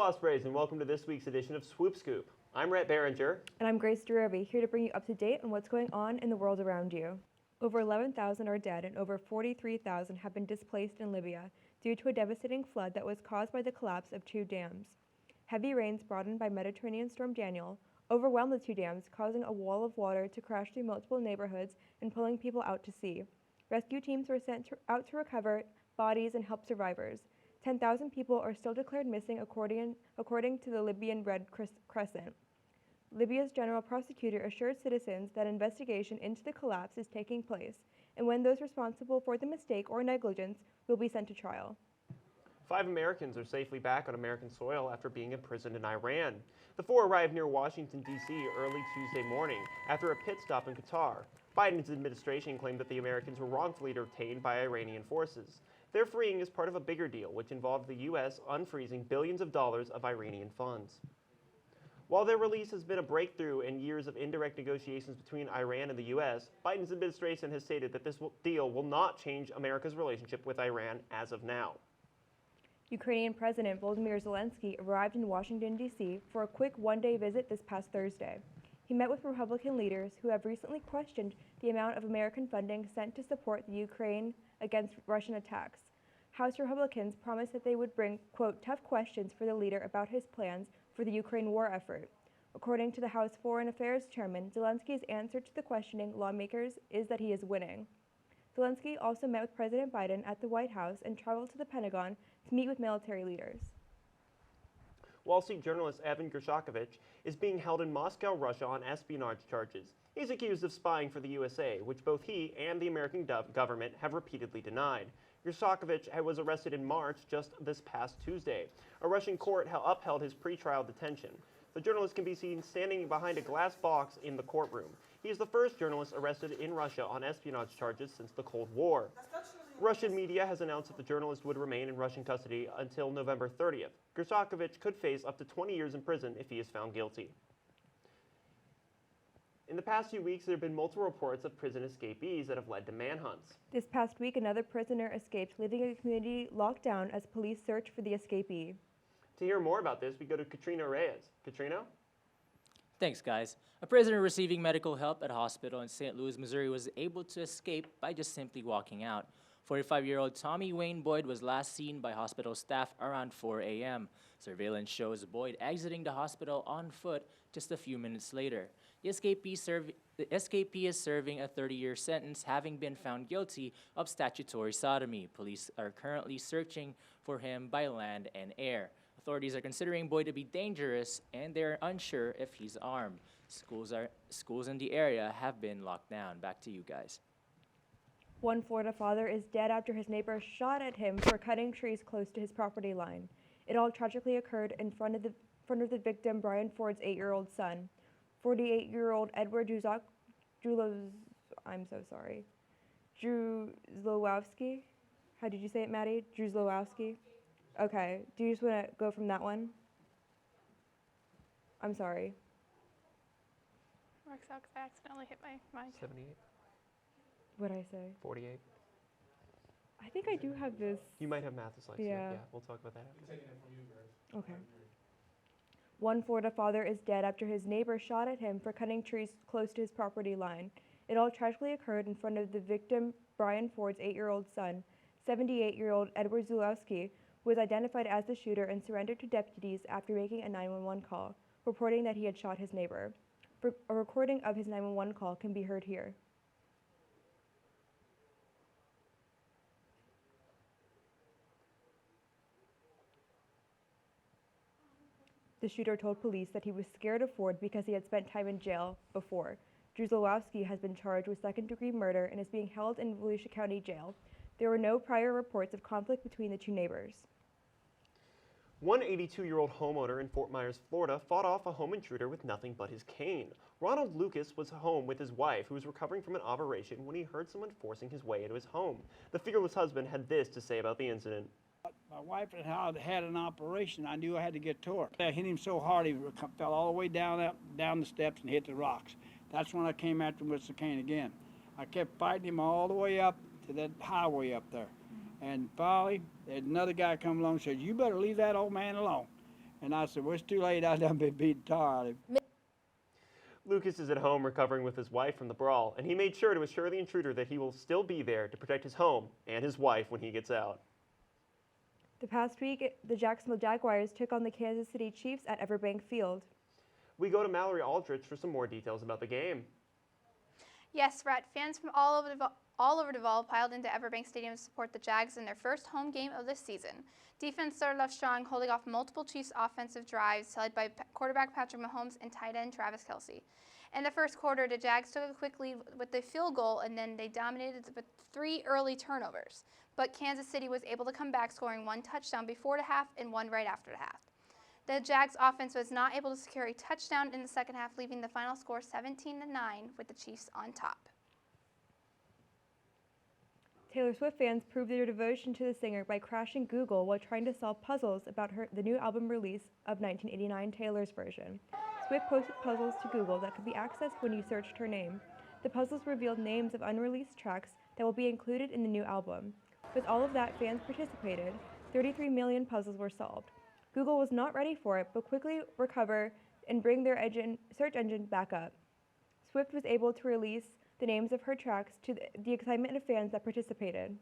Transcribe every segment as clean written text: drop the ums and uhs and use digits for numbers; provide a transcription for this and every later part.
Ospreys, and welcome to this week's edition of Swoop Scoop. I'm Rhett Behringer. And I'm Grace Duraby, here to bring you up to date on what's going on in the world around you. Over 11,000 are dead and over 43,000 have been displaced in Libya due to a devastating flood that was caused by the collapse of two dams. Heavy rains brought in by Mediterranean storm Daniel overwhelmed the two dams, causing a wall of water to crash through multiple neighborhoods and pulling people out to sea. Rescue teams were sent out to recover bodies and help survivors. 10,000 people are still declared missing according to the Libyan Red Crescent. Libya's general prosecutor assured citizens that investigation into the collapse is taking place, and when those responsible for the mistake or negligence will be sent to trial. 5 Americans are safely back on American soil after being imprisoned in Iran. The 4 arrived near Washington, D.C. early Tuesday morning after a pit stop in Qatar. Biden's administration claimed that the Americans were wrongfully detained by Iranian forces. Their freeing is part of a bigger deal, which involved the U.S. unfreezing billions of dollars of Iranian funds. While their release has been a breakthrough in years of indirect negotiations between Iran and the U.S., Biden's administration has stated that this deal will not change America's relationship with Iran as of now. Ukrainian President Volodymyr Zelensky arrived in Washington, D.C. for a quick one-day visit this past Thursday. He met with Republican leaders who have recently questioned the amount of American funding sent to support the Ukraine against Russian attacks. House Republicans promised that they would bring, quote, tough questions for the leader about his plans for the Ukraine war effort. According to the House Foreign Affairs Chairman, Zelensky's answer to the questioning lawmakers is that he is winning. Zelensky also met with President Biden at the White House and traveled to the Pentagon to meet with military leaders. Wall Street journalist Evan Gershakovich is being held in Moscow, Russia on espionage charges. He's accused of spying for the USA, which both he and the American government have repeatedly denied. Gershakovich was arrested in March, just this past Tuesday. A Russian court upheld his pretrial detention. The journalist can be seen standing behind a glass box in the courtroom. He is the first journalist arrested in Russia on espionage charges since the Cold War. Russian media has announced that the journalist would remain in Russian custody until November 30th. Gershakovich could face up to 20 years in prison if he is found guilty. In the past few weeks, there have been multiple reports of prison escapees that have led to manhunts. This past week, another prisoner escaped, leaving a community locked down as police search for the escapee. To hear more about this, we go to Katrina Reyes. Katrina? Thanks, guys. A prisoner receiving medical help at a hospital in St. Louis, Missouri was able to escape by just simply walking out. 45-year-old Tommy Wayne Boyd was last seen by hospital staff around 4 a.m. Surveillance shows Boyd exiting the hospital on foot just a few minutes later. The escapee is serving a 30-year sentence, having been found guilty of statutory sodomy. Police are currently searching for him by land and air. Authorities are considering Boyd to be dangerous, and they're unsure if he's armed. Schools in the area have been locked down. Back to you guys. One Florida father is dead after his neighbor shot at him for cutting trees close to his property line. It all tragically occurred in front of the victim, Brian Ford's 8-year-old son. 48-year-old Edward Druzlowski. How did you say it, Maddie? Druzlowski? Okay. Do you just want to go from that one? I'm sorry. Works out because I accidentally hit my mic. 78. What'd I say? 48. I think I do have this. You might have math dyslexia. Yeah. We'll talk about that after. Okay. One Florida father is dead after his neighbor shot at him for cutting trees close to his property line. It all tragically occurred in front of the victim, Brian Ford's 8-year-old son. 78-year-old Edward Zulowski was identified as the shooter and surrendered to deputies after making a 911 call, reporting that he had shot his neighbor. A recording of his 911 call can be heard here. The shooter told police that he was scared of Ford because he had spent time in jail before. Druzlowski has been charged with second-degree murder and is being held in Volusia County Jail. There were no prior reports of conflict between the two neighbors. One 82-year-old homeowner in Fort Myers, Florida, fought off a home intruder with nothing but his cane. Ronald Lucas was home with his wife, who was recovering from an operation, when he heard someone forcing his way into his home. The fearless husband had this to say about the incident. My wife had an operation. I knew I had to get to her. I hit him so hard he fell all the way down the steps and hit the rocks. That's when I came after him with the cane again. I kept fighting him all the way up to that highway up there. And finally, another guy come along and said, "You better leave that old man alone." And I said, well, it's too late. I done been beaten tar out of him. Lucas is at home recovering with his wife from the brawl, and he made sure to assure the intruder that he will still be there to protect his home and his wife when he gets out. The past week, the Jacksonville Jaguars took on the Kansas City Chiefs at Everbank Field. We go to Mallory Aldrich for some more details about the game. Yes, Rhett, fans from all over Duval piled into Everbank Stadium to support the Jags in their first home game of the season. Defense started off strong, holding off multiple Chiefs offensive drives led by quarterback Patrick Mahomes and tight end Travis Kelce. In the first quarter, the Jags took a quick lead with the field goal, and then they dominated with 3 early turnovers. But Kansas City was able to come back, scoring 1 touchdown before the half and 1 right after the half. The Jags offense was not able to secure a touchdown in the second half, leaving the final score 17-9 with the Chiefs on top. Taylor Swift fans proved their devotion to the singer by crashing Google while trying to solve puzzles about the new album release of 1989 Taylor's version. Swift posted puzzles to Google that could be accessed when you searched her name. The puzzles revealed names of unreleased tracks that will be included in the new album. With all of that, fans participated. 33 million puzzles were solved. Google was not ready for it, but quickly recovered and bring their search engine back up. Swift was able to release the names of her tracks to the excitement of fans that participated.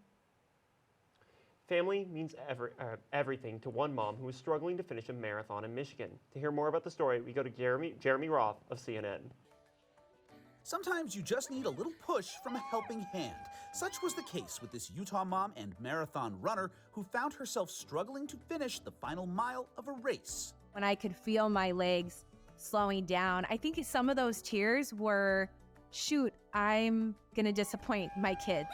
Family means everything to one mom who is struggling to finish a marathon in Michigan. To hear more about the story, we go to Jeremy Roth of CNN. Sometimes you just need a little push from a helping hand. Such was the case with this Utah mom and marathon runner who found herself struggling to finish the final mile of a race. When I could feel my legs slowing down, I think some of those tears were, shoot, I'm gonna disappoint my kids.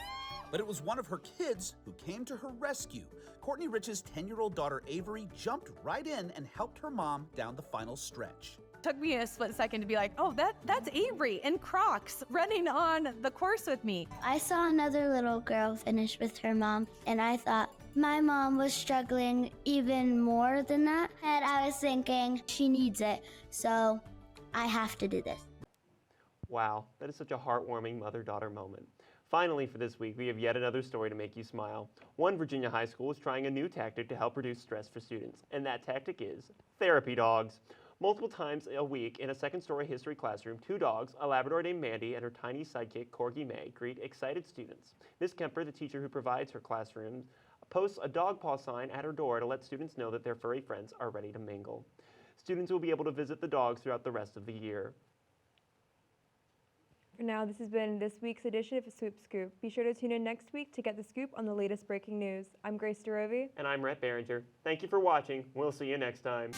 But it was one of her kids who came to her rescue. Courtney Rich's 10-year-old daughter Avery jumped right in and helped her mom down the final stretch. Took me a split second to be like, oh, that's Avery in Crocs running on the course with me. I saw another little girl finish with her mom, and I thought my mom was struggling even more than that. And I was thinking, she needs it, so I have to do this. Wow, that is such a heartwarming mother-daughter moment. Finally, for this week, we have yet another story to make you smile. One Virginia high school is trying a new tactic to help reduce stress for students, and that tactic is therapy dogs. Multiple times a week in a second-story history classroom, 2 dogs, a Labrador named Mandy and her tiny sidekick, Corgi May, greet excited students. Miss Kemper, the teacher who provides her classroom, posts a dog paw sign at her door to let students know that their furry friends are ready to mingle. Students will be able to visit the dogs throughout the rest of the year. For now, this has been this week's edition of Swoop Scoop. Be sure to tune in next week to get the scoop on the latest breaking news. I'm Grace DeRovi. And I'm Rhett Behringer. Thank you for watching. We'll see you next time.